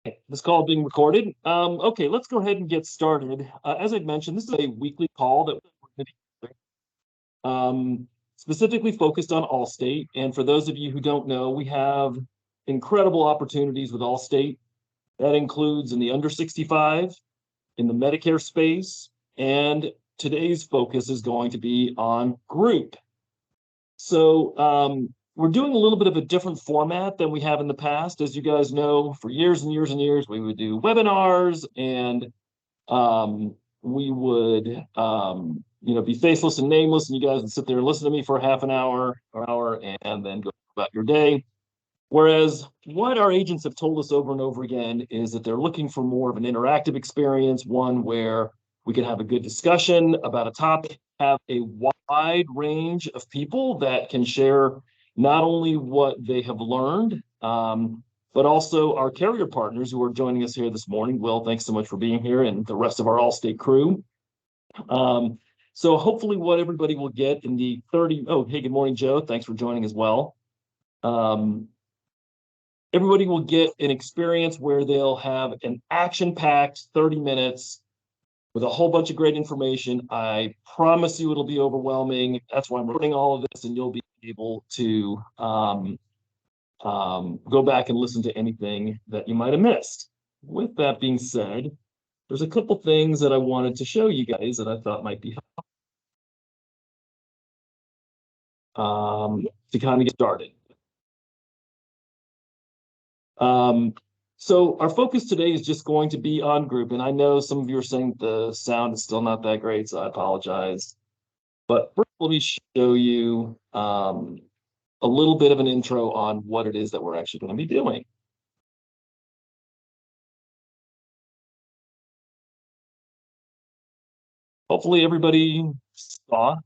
This call being recorded. Okay, let's go ahead and get started. As I'd mentioned, this is a weekly call that we're going to be specifically focused on Allstate. And for those of you who don't know, we have incredible opportunities with Allstate. That includes in the under 65, in the Medicare space, and today's focus is going to be on group. So we're doing a little bit of a different format than we have in the past. As you guys know, for years and years and years, we would do webinars and we would be faceless and nameless, and you guys would sit there and listen to me for half an hour or hour and then go about your day. Whereas what our agents have told us over and over again is that they're looking for more of an interactive experience, one where we can have a good discussion about a topic, have a wide range of people that can share not only what they have learned, but also our carrier partners who are joining us here this morning. Will, thanks so much for being here, and the rest of our Allstate crew. So hopefully what everybody will get in the 30, oh, hey, good morning, Joe. Thanks for joining as well. Everybody will get an experience where they'll have an action-packed 30 minutes with a whole bunch of great information. I promise you it'll be overwhelming. That's why I'm recording all of this, and you'll be able to go back and listen to anything that you might have missed. With that being said, there's a couple things that I wanted to show you guys that I thought might be helpful to kind of get started. So our focus today is just going to be on group. And I know some of you are saying the sound is still not that great, so I apologize. But first, let me show you a little bit of an intro on what it is that we're actually going to be doing. Hopefully everybody saw.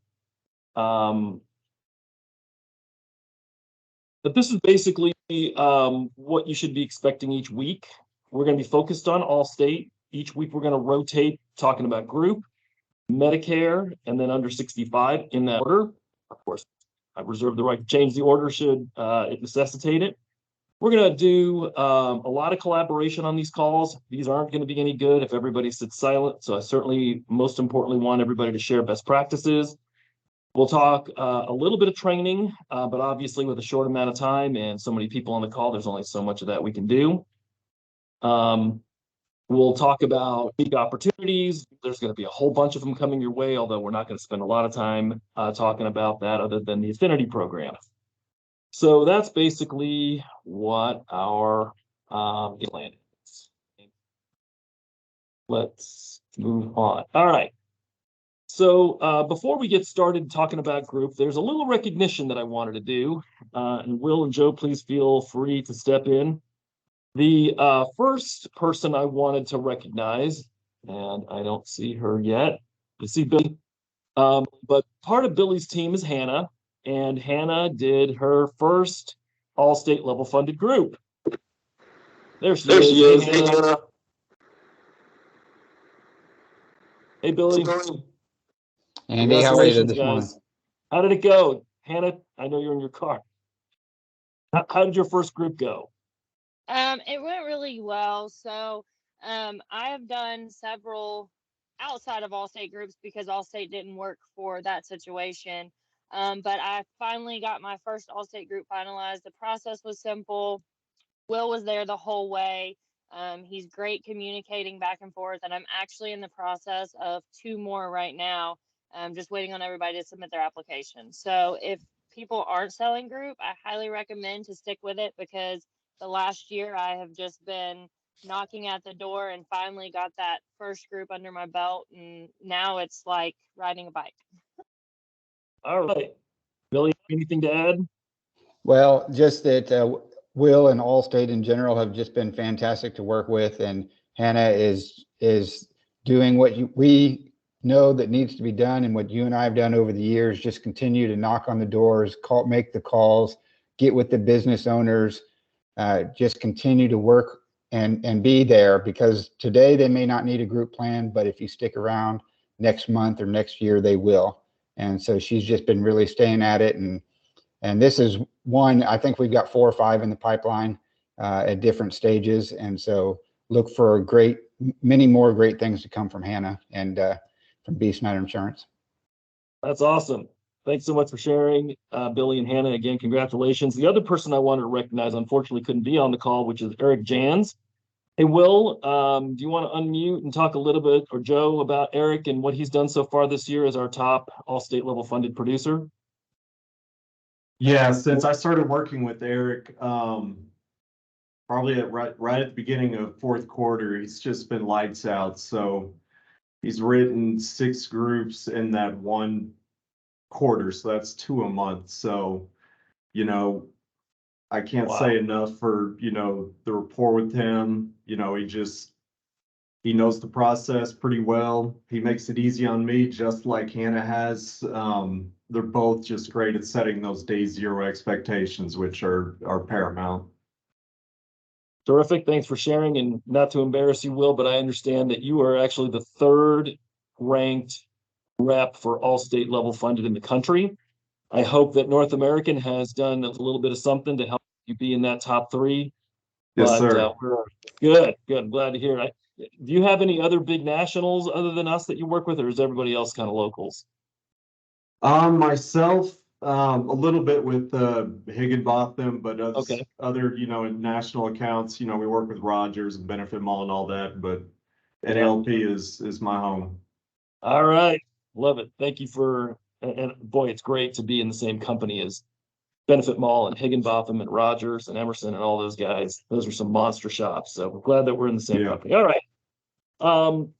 But this is basically what you should be expecting each week. We're going to be focused on Allstate. Each week we're going to rotate talking about group, Medicare, and then under 65 in that order. Of course, I reserve the right to change the order should it necessitate it. We're going to do a lot of collaboration on these calls. These aren't going to be any good if everybody sits silent. So I certainly, most importantly, want everybody to share best practices. We'll talk a little bit of training, but obviously with a short amount of time and so many people on the call, there's only so much of that we can do. We'll talk about big opportunities. There's going to be a whole bunch of them coming your way, although we're not going to spend a lot of time talking about that other than the Affinity program. So that's basically what our plan is. Let's move on. All right. So before we get started talking about group, there's a little recognition that I wanted to do. And Will and Joe, please feel free to step in. The first person I wanted to recognize, and I don't see her yet. I see Billy. But part of Billy's team is Hannah, and Hannah did her first Allstate level funded group. There she is. Hey, Hannah. Hey, Billy. Andy, how are you this morning? How did it go? Hannah, I know you're in your car. How did your first group go? It went really well. So I have done several outside of Allstate groups because Allstate didn't work for that situation. But I finally got my first Allstate group finalized. The process was simple. Will was there the whole way. He's great communicating back and forth, and I'm actually in the process of 2 more right now. I'm just waiting on everybody to submit their application. So if people aren't selling group, I highly recommend to stick with it because the last year I have just been knocking at the door and finally got that first group under my belt, and now it's like riding a bike. All right. Billy, anything to add? Well, just that Will and Allstate in general have just been fantastic to work with, and Hannah is doing what we know that needs to be done, and what you and I have done over the years. Just continue to knock on the doors, make the calls, get with the business owners, just continue to work and be there, because today they may not need a group plan, but if you stick around next month or next year, they will. And so she's just been really staying at it, and this is one. I think we've got 4 or 5 in the pipeline at different stages, and so look for many more great things to come from Hannah and from B. Snyder Insurance. That's awesome. Thanks so much for sharing, Billy and Hannah. Again, congratulations. The other person I wanted to recognize, unfortunately, couldn't be on the call, which is Eric Jans. Hey, Will, do you want to unmute and talk a little bit, or Joe, about Eric and what he's done so far this year as our top Allstate level funded producer? Yeah, since I started working with Eric, probably right at the beginning of fourth quarter, he's just been lights out. So he's written 6 groups in that one quarter, so that's 2 a month. So, I can't say enough for, the rapport with him. He knows the process pretty well. He makes it easy on me, just like Hannah has. They're both just great at setting those day zero expectations, which are paramount. Terrific. Thanks for sharing. And not to embarrass you, Will, but I understand that you are actually the 3rd ranked rep for Allstate level funded in the country. I hope that North American has done a little bit of something to help you be in that top 3. Yes, sir. Good. I'm glad to hear it. Do you have any other big nationals other than us that you work with, or is everybody else kind of locals? Myself, a little bit with Higginbotham, but other, national accounts, we work with Rogers and Benefit Mall and all that, but NLP is my home. All right. Love it. Thank you and boy, it's great to be in the same company as Benefit Mall and Higginbotham and Rogers and Emerson and all those guys. Those are some monster shops. So we're glad that we're in the same company. All right.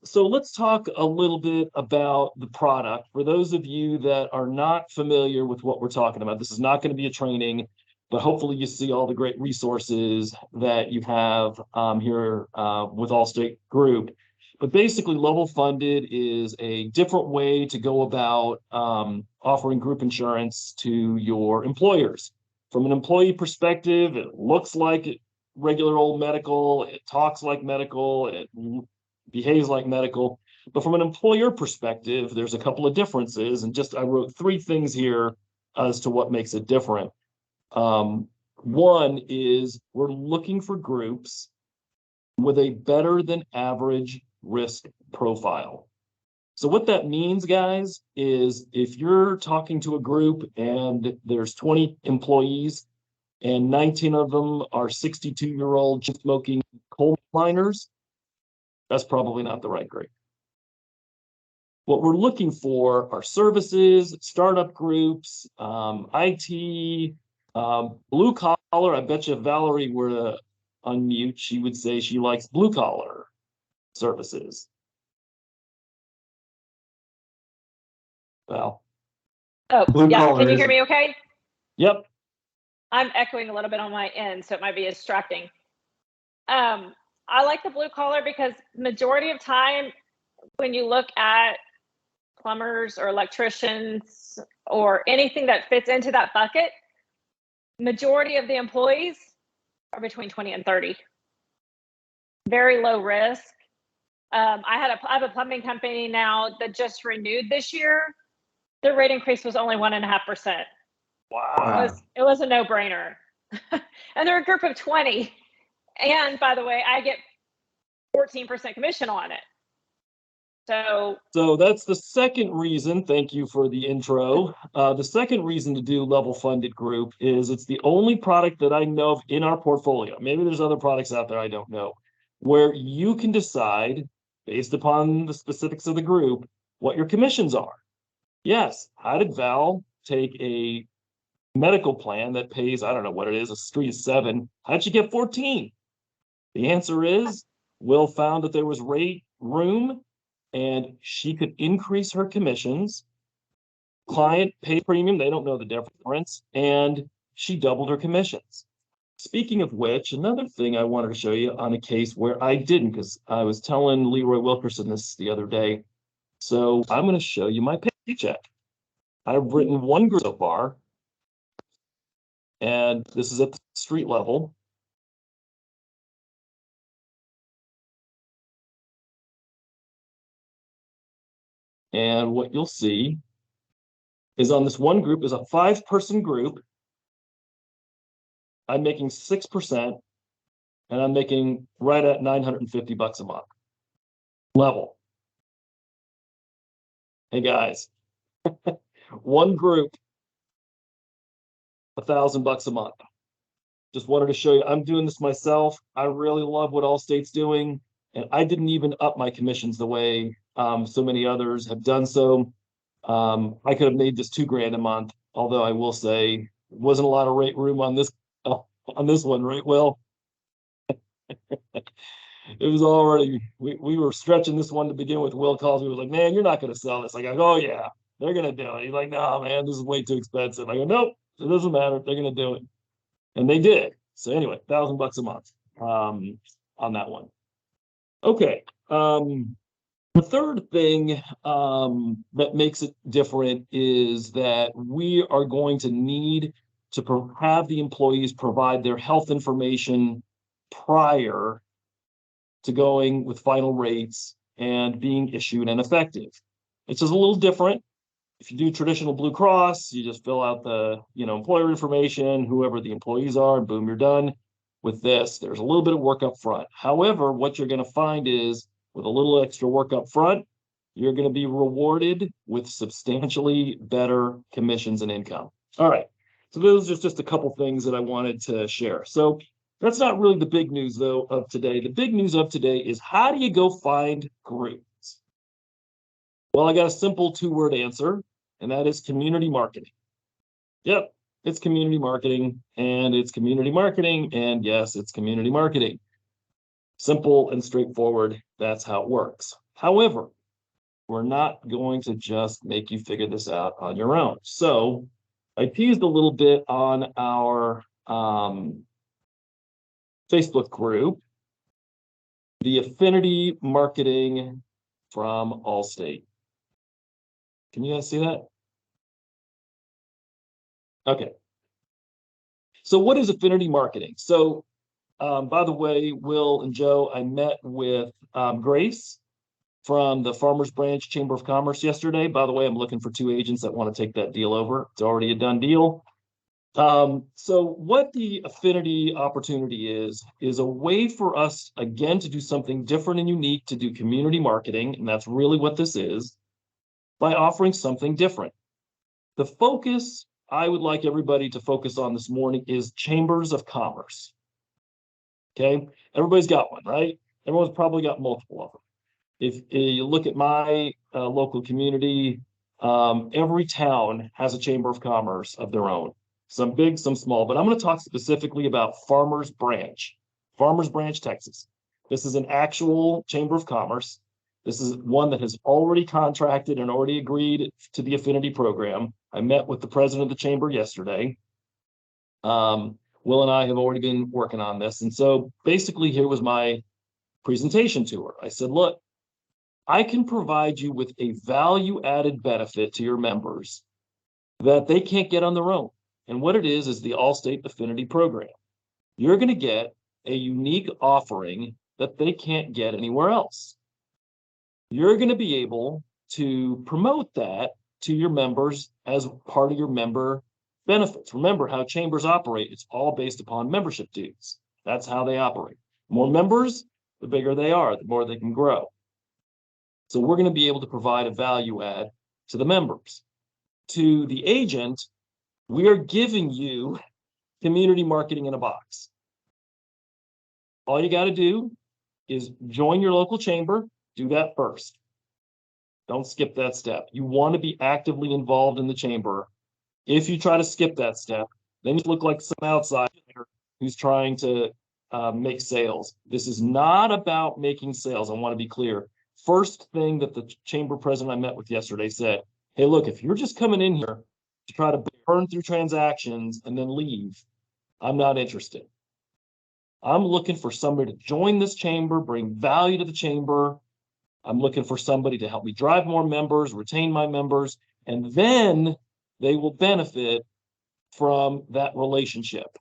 So let's talk a little bit about the product. For those of you that are not familiar with what we're talking about, this is not going to be a training, but hopefully you see all the great resources that you have here with Allstate Group. But basically, level funded is a different way to go about offering group insurance to your employers. From an employee perspective, it looks like regular old medical, it talks like medical, it behaves like medical. But from an employer perspective, there's a couple of differences. And I wrote 3 things here as to what makes it different. One is we're looking for groups with a better than average risk profile. So what that means, guys, is if you're talking to a group and there's 20 employees and 19 of them are 62-year-old smoking coal miners, that's probably not the right group. What we're looking for are services, startup groups, IT, blue collar. I bet you if Valerie were to unmute, she would say she likes blue collar services. Well. Oh, blue yeah. collar Can you hear me okay? Yep. I'm echoing a little bit on my end, so it might be distracting. I like the blue collar because majority of time when you look at plumbers or electricians or anything that fits into that bucket, majority of the employees are between 20 and 30. Very low risk. I have a plumbing company now that just renewed this year. Their rate increase was only 1.5%. Wow. It was a no-brainer. And they're a group of 20. And by the way, I get 14% commission on it. So that's the second reason. Thank you for the intro. The second reason to do level funded group is it's the only product that I know of in our portfolio. Maybe there's other products out there I don't know, where you can decide based upon the specifics of the group what your commissions are. Yes. How did Val take a medical plan that pays, I don't know what it is, a street is 7? How'd you get 14? The answer is Will found that there was rate room and she could increase her commissions. Client paid premium, they don't know the difference, and she doubled her commissions. Speaking of which, another thing I wanted to show you on a case where I didn't, because I was telling Leroy Wilkerson this the other day. So I'm going to show you my paycheck. I've written one group so far, and this is at the street level. And what you'll see is on this one group is a 5-person group. I'm making 6%. and I'm making right at $950 a month. Level. Hey guys, one group, $1,000 a month. Just wanted to show you, I'm doing this myself. I really love what Allstate's doing, and I didn't even up my commissions the way so many others have done so. I could have made this $2,000 a month, although I will say there wasn't a lot of rate room on this one, right? Well, it was already, we were stretching this one to begin with. Will calls me, was like, man, you're not going to sell this. I go, oh yeah, they're going to do it. He's like, no, man, this is way too expensive. I go, nope, it doesn't matter. They're going to do it. And they did. So anyway, $1,000 a month on that one. Okay. The third thing that makes it different is that we are going to need to have the employees provide their health information prior to going with final rates and being issued and effective. It's just a little different. If you do traditional Blue Cross, you just fill out the employer information, whoever the employees are, and boom, you're done. With this, there's a little bit of work up front. However, what you're going to find is with a little extra work up front, you're going to be rewarded with substantially better commissions and income. All right. So those are just a couple things that I wanted to share. So that's not really the big news, though, of today. The big news of today is, how do you go find groups? Well, I got a simple 2-word answer, and that is community marketing. Yep, it's community marketing, and it's community marketing, and yes, it's community marketing. Simple and straightforward. That's how it works. However, we're not going to just make you figure this out on your own. So I teased a little bit on our Facebook group, the Affinity Marketing from Allstate. Can you guys see that? Okay. So what is Affinity Marketing? So by the way, Will and Joe, I met with Grace from the Farmers Branch Chamber of Commerce yesterday. By the way, I'm looking for 2 agents that want to take that deal over. It's already a done deal. So what the Affinity opportunity is a way for us, again, to do something different and unique, to do community marketing, and that's really what this is, by offering something different. The focus I would like everybody to focus on this morning is chambers of commerce. Okay, everybody's got one, right? Everyone's probably got multiple of them. If you look at my local community, every town has a chamber of commerce of their own. Some big, some small, but I'm going to talk specifically about Farmers Branch, Texas. This is an actual chamber of commerce. This is one that has already contracted and already agreed to the Affinity program. I met with the president of the chamber yesterday. Will and I have already been working on this. And so basically here was my presentation to her. I said, look, I can provide you with a value-added benefit to your members that they can't get on their own. And what it is the Allstate Affinity program. You're going to get a unique offering that they can't get anywhere else. You're going to be able to promote that to your members as part of your member benefits. Remember how chambers operate. It's all based upon membership dues. That's how they operate. More members, the bigger they are, the more they can grow. So we're going to be able to provide a value add to the members. To the agent, we are giving you community marketing in a box. All you got to do is join your local chamber. Do that first. Don't skip that step. You want to be actively involved in the chamber. If you try to skip that step, then you look like some outsider who's trying to make sales. This is not about making sales. I want to be clear. First thing that the chamber president I met with yesterday said, hey, look, if you're just coming in here to try to burn through transactions and then leave, I'm not interested. I'm looking for somebody to join this chamber, bring value to the chamber. I'm looking for somebody to help me drive more members, retain my members, and then they will benefit from that relationship,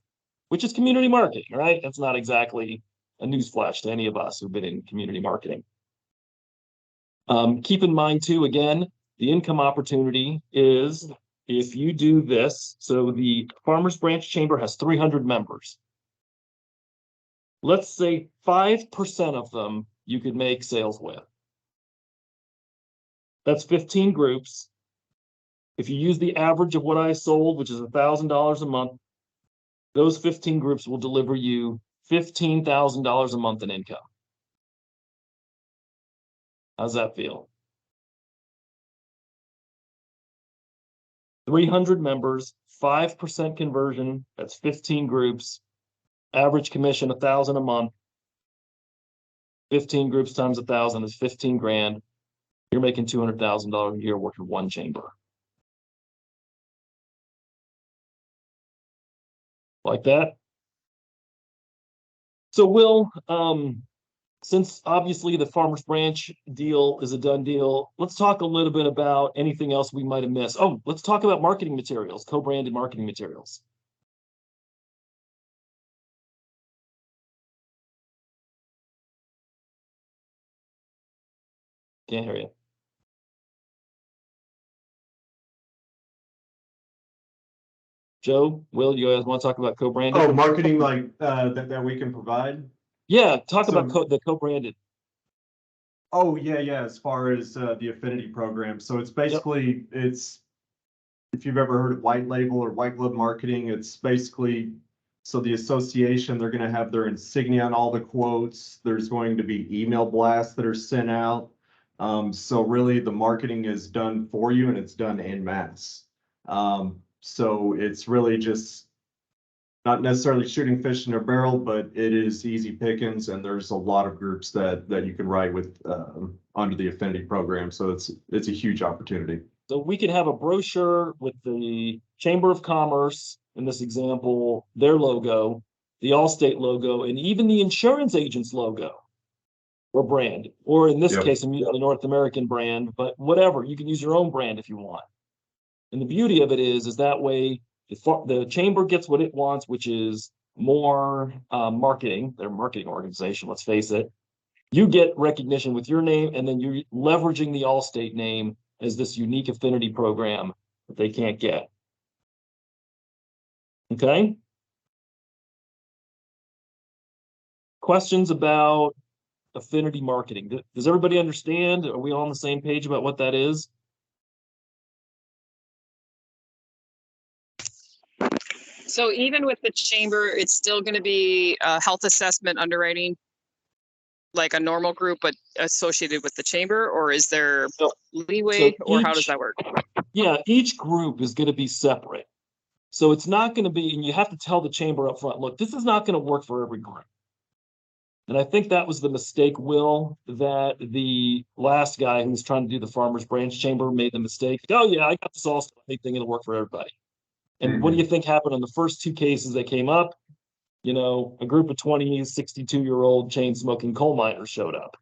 which is community marketing, right? That's not exactly a newsflash to any of us who've been in community marketing. Keep in mind too, again, the income opportunity is if you do this. So the Farmers Branch Chamber has 300 members. let's say 5% of them you could make sales with. That's 15 groups. If you use the average of what I sold, which is $1,000 a month, those 15 groups will deliver you $15,000 a month in income. How's that feel? 300 members, 5% conversion, that's 15 groups, average commission $1,000 a month. 15 groups times 1,000 is 15 grand. You're making $200,000 a year working one chamber. Like that? So Will, since obviously the Farmers Branch deal is a done deal, let's talk a little bit about anything else we might have missed. Oh, let's talk about marketing materials, co-branded marketing materials. Can't hear you. Joe, Will, you guys want to talk about co-branded? Oh, marketing like that we can provide? Yeah, talk So- about the co-branded. Oh, yeah. As far as the Affinity program. So it's basically, it's, if you've ever heard of white label or white glove marketing, it's basically, so the association, they're going to have their insignia on all the quotes. There's going to be email blasts that are sent out. So really the marketing is done for you and it's done en masse. So it's really just not necessarily shooting fish in a barrel, but it is easy pickings, and there's a lot of groups that you can write with under the Affinity program. So it's a huge opportunity. So we could have a brochure with the Chamber of Commerce, in this example, their logo, the Allstate logo, and even the insurance agent's logo or brand, or in this Yep. case, I'm using the North American brand, but whatever, you can use your own brand if you want. And the beauty of it is that way the chamber gets what it wants, which is more marketing, their marketing organization, let's face it. You get recognition with your name, and then you're leveraging the Allstate name as this unique affinity program that they can't get. Okay? Questions about affinity marketing? Does everybody understand? Are we all on the same page about what that is? So even with the chamber, it's still going to be a health assessment underwriting, like a normal group, but associated with the chamber, or is there leeway, or how does that work? Yeah, each group is going to be separate. So it's not going to be, and you have to tell the chamber up front, look, this is not going to work for every group. And I think that was the mistake, Will, that the last guy who was trying to do the Farmers Branch Chamber made the mistake. Oh yeah, I got this all thing, it'll work for everybody. And what do you think happened on the first two cases that came up? You know, a group of 20, 62-year-old chain smoking coal miners showed up.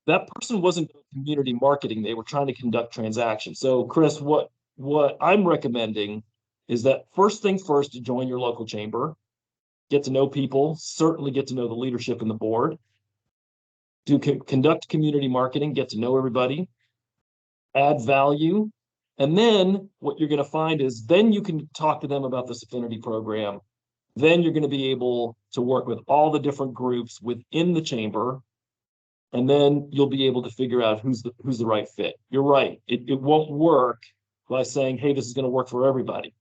That person wasn't community marketing. They were trying to conduct transactions. So Chris, what I'm recommending is that first thing first, to join your local chamber, get to know people, certainly get to know the leadership and the board, conduct community marketing, get to know everybody, add value. And then what you're going to find is then you can talk to them about this affinity program. Then you're going to be able to work with all the different groups within the chamber. And then you'll be able to figure out who's the right fit. You're right. It won't work by saying, hey, this is going to work for everybody.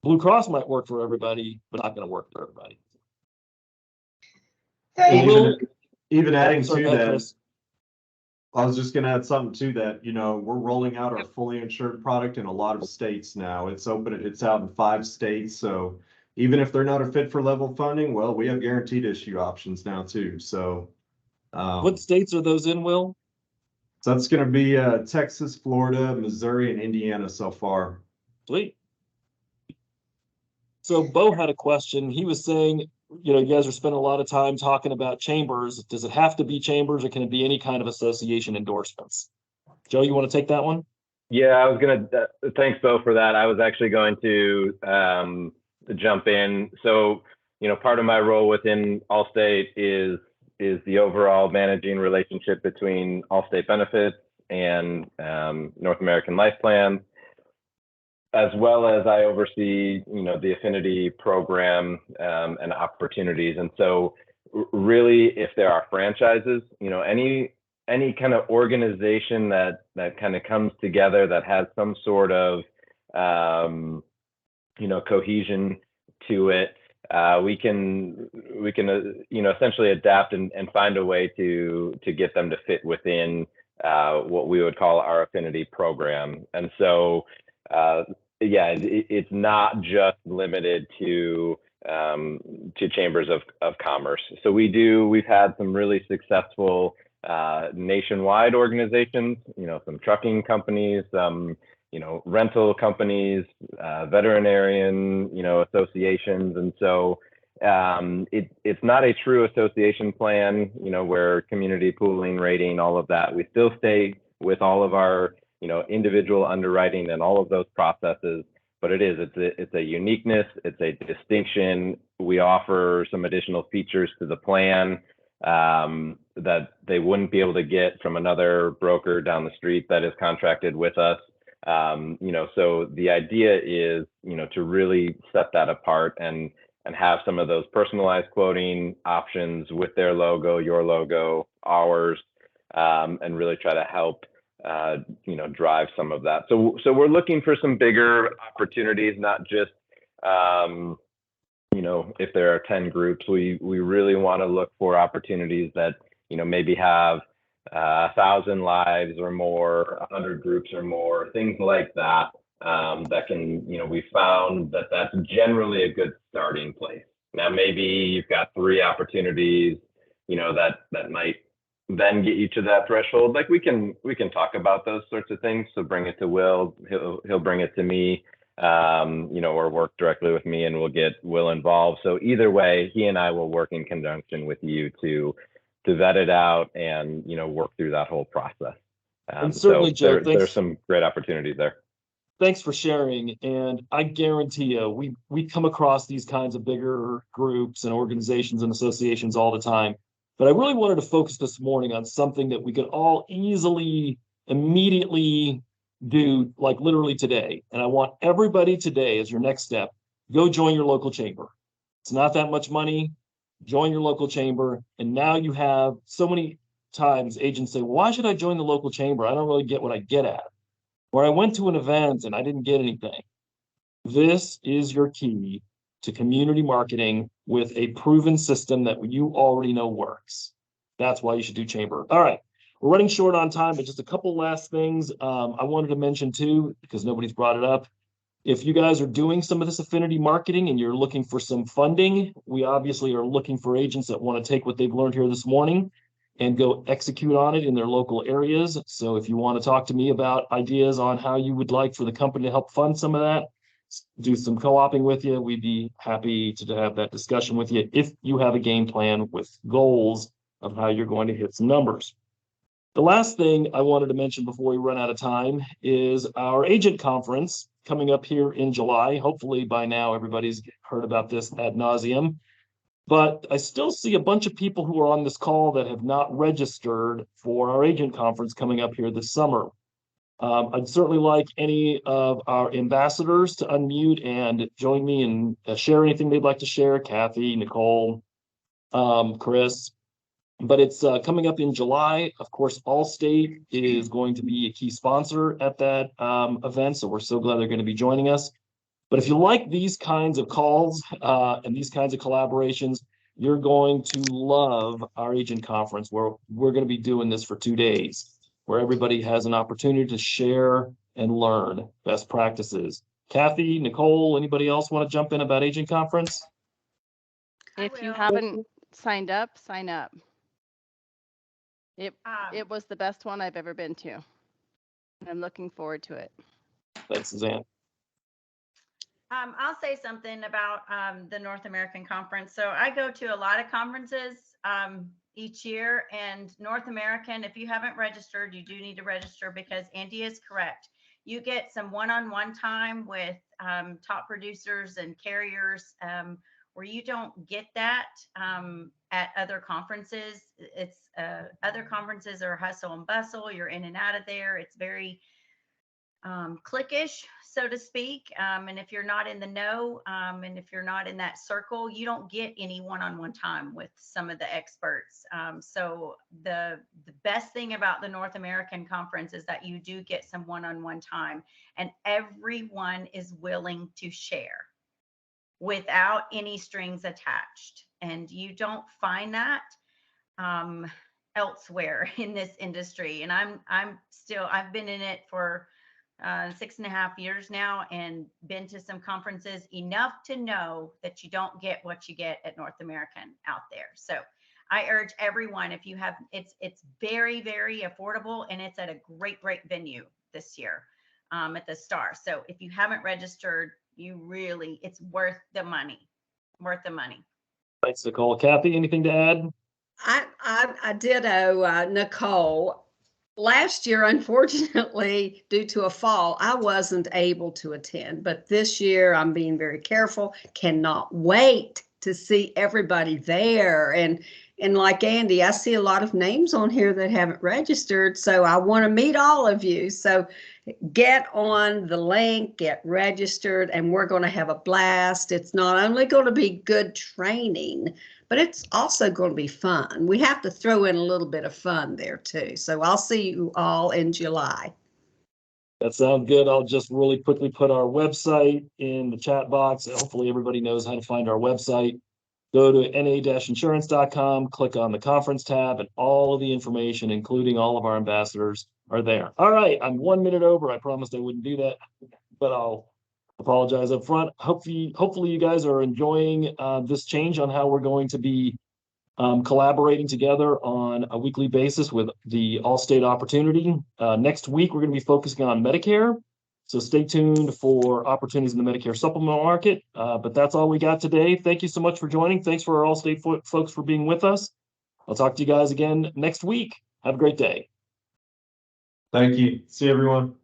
Blue Cross might work for everybody, but not going to work for everybody. Even adding Sorry, to go ahead, that, Chris. I was just gonna add something to that. You know, we're rolling out our fully insured product in a lot of states now. It's open, it's out in 5 states. So even if they're not a fit for level funding, well, we have guaranteed issue options now too. So What states are those in, Will? so that's gonna be Texas, Florida, Missouri, and Indiana so far. Sweet. So Bo had a question. He was saying, you know, you guys are spending a lot of time talking about chambers. Does it have to be chambers, or can it be any kind of association endorsements? Joe, you want to take that one? Yeah, I was going to, thanks, Bo, for that. I was actually going to jump in. So, you know, part of my role within Allstate is the overall managing relationship between Allstate Benefits and North American Life Plans. as well as I oversee, the Affinity program and opportunities. And so really, if there are franchises, any kind of organization that kind of comes together that has some sort of, cohesion to it, we can essentially adapt and find a way to get them to fit within what we would call our Affinity program. And so, it's not just limited to chambers of commerce. So we've had some really successful nationwide organizations, some trucking companies, some rental companies, veterinarian, associations. And so it's not a true association plan, where community pooling, rating, all of that. We still stay with all of our, individual underwriting and all of those processes, but it's a uniqueness, it's a distinction. We offer some additional features to the plan that they wouldn't be able to get from another broker down the street that is contracted with us. So the idea is, to really set that apart and have some of those personalized quoting options with their logo, your logo, ours, and really try to help, drive some of that. So we're looking for some bigger opportunities, not just, if there are 10 groups, we really want to look for opportunities that, maybe have 1,000 lives or more, 100 groups or more, things like that, that can, we found that that's generally a good starting place. Now, maybe you've got 3 opportunities, that might then get you to that threshold. Like we can talk about those sorts of things. So bring it to Will, he'll bring it to me, or work directly with me, and we'll get Will involved. So either way, he and I will work in conjunction with you to vet it out and, work through that whole process. And certainly, Joe, there's some great opportunities there. Thanks for sharing. And I guarantee you, we come across these kinds of bigger groups and organizations and associations all the time. But I really wanted to focus this morning on something that we could all easily, immediately do, like literally today. And I want everybody today, as your next step, go join your local chamber. It's not that much money. Join your local chamber. And now you have so many times agents say, well, why should I join the local chamber? I don't really get what I get at. Or I went to an event and I didn't get anything. This is your key to community marketing with a proven system that you already know works. That's why you should do chamber. All right, we're running short on time, but just a couple last things I wanted to mention too, because nobody's brought it up. If you guys are doing some of this affinity marketing and you're looking for some funding, we obviously are looking for agents that want to take what they've learned here this morning and go execute on it in their local areas. So if you want to talk to me about ideas on how you would like for the company to help fund some of that, do some co-oping with you, we'd be happy to have that discussion with you if you have a game plan with goals of how you're going to hit some numbers. The last thing I wanted to mention before we run out of time is our agent conference coming up here in July. Hopefully by now everybody's heard about this ad nauseum, but I still see a bunch of people who are on this call that have not registered for our agent conference coming up here this summer. I'd certainly like any of our ambassadors to unmute and join me and share anything they'd like to share. Kathy, Nicole, Chris. But it's coming up in July. Of course, Allstate is going to be a key sponsor at that event. So we're so glad they're going to be joining us. But if you like these kinds of calls and these kinds of collaborations, you're going to love our agent conference, where we're going to be doing this for 2 days, where everybody has an opportunity to share and learn best practices. Kathy, Nicole, anybody else want to jump in about agent conference? If you haven't signed up, sign up. It was the best one I've ever been to. I'm looking forward to it. Thanks, Suzanne. I'll say something about the North American Conference. So I go to a lot of conferences each year, and North American, if you haven't registered, you do need to register, because Andy is correct. You get some one-on-one time with top producers and carriers where you don't get that at other conferences. It's other conferences are hustle and bustle. You're in and out of there. It's very cliquish, so to speak. And if you're not in the know, and if you're not in that circle, you don't get any one-on-one time with some of the experts. So the best thing about the North American Conference is that you do get some one-on-one time, and everyone is willing to share without any strings attached. And you don't find that elsewhere in this industry. And I've been in it for 6.5 years now, and been to some conferences enough to know that you don't get what you get at North American out there. So I urge everyone, if you have, it's very, very affordable, and it's at a great venue this year at the Star. So if you haven't registered, it's worth the money. Thanks, Nicole. Kathy, anything to add? I ditto Nicole. Last year, unfortunately, due to a fall, I wasn't able to attend, but this year I'm being very careful. Cannot wait to see everybody there. And like Andy, I see a lot of names on here that haven't registered, so I want to meet all of you. So get on the link, get registered, and we're going to have a blast. It's not only going to be good training, but it's also going to be fun. We have to throw in a little bit of fun there too. So I'll see you all in July. That sounds good. I'll just really quickly put our website in the chat box. Hopefully everybody knows how to find our website. Go to na-insurance.com, click on the conference tab, and all of the information, including all of our ambassadors, are there. All right, I'm 1 minute over. I promised I wouldn't do that, but I'll apologize up front. Hopefully you guys are enjoying this change on how we're going to be collaborating together on a weekly basis with the Allstate opportunity. Next week, we're going to be focusing on Medicare. So stay tuned for opportunities in the Medicare supplemental market. But that's all we got today. Thank you so much for joining. Thanks for our Allstate folks for being with us. I'll talk to you guys again next week. Have a great day. Thank you. See everyone.